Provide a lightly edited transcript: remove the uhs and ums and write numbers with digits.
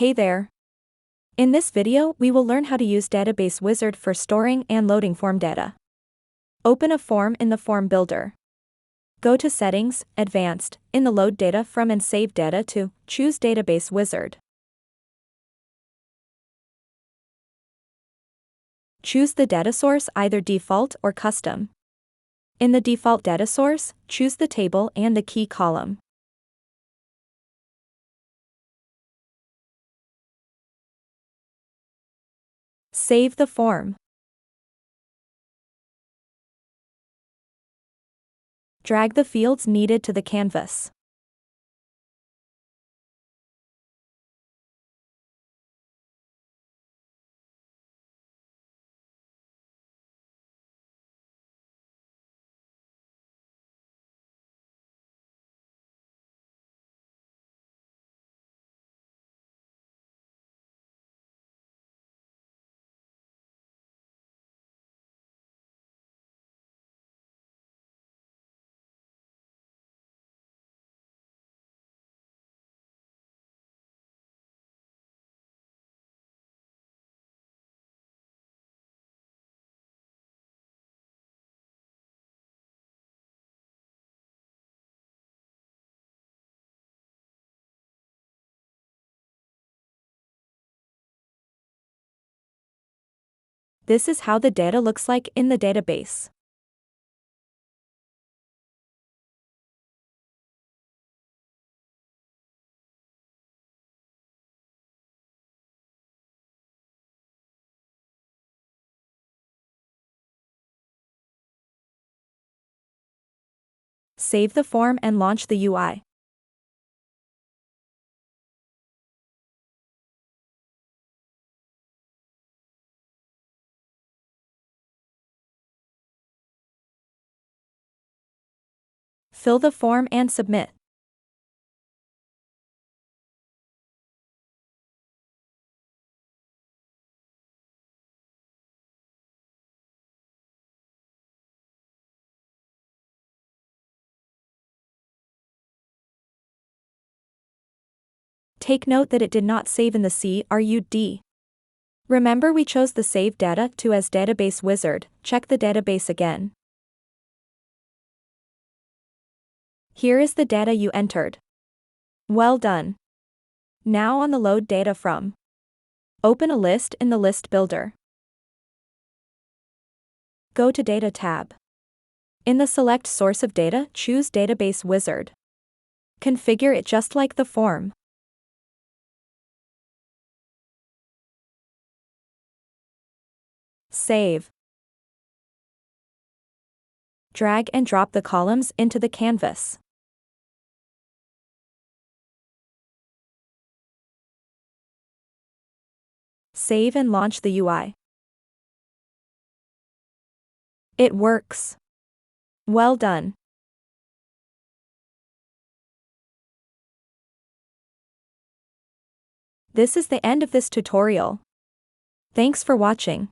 Hey there! In this video, we will learn how to use Database Wizard for storing and loading form data. Open a form in the Form Builder. Go to Settings, Advanced, in the Load Data from and Save Data to, choose Database Wizard. Choose the data source, either default or custom. In the default data source, choose the table and the key column. Save the form. Drag the fields needed to the canvas. This is how the data looks like in the database. Save the form and launch the UI. Fill the form and submit. Take note that it did not save in the CRUD. Remember, we chose the Save Data to as Database Wizard. Check the database again. Here is the data you entered. Well done. Now on the Load Data from. Open a list in the List Builder. Go to Data tab. In the Select Source of Data, choose Database Wizard. Configure it just like the form. Save. Drag and drop the columns into the canvas. Save and launch the UI. It works. Well done. This is the end of this tutorial. Thanks for watching.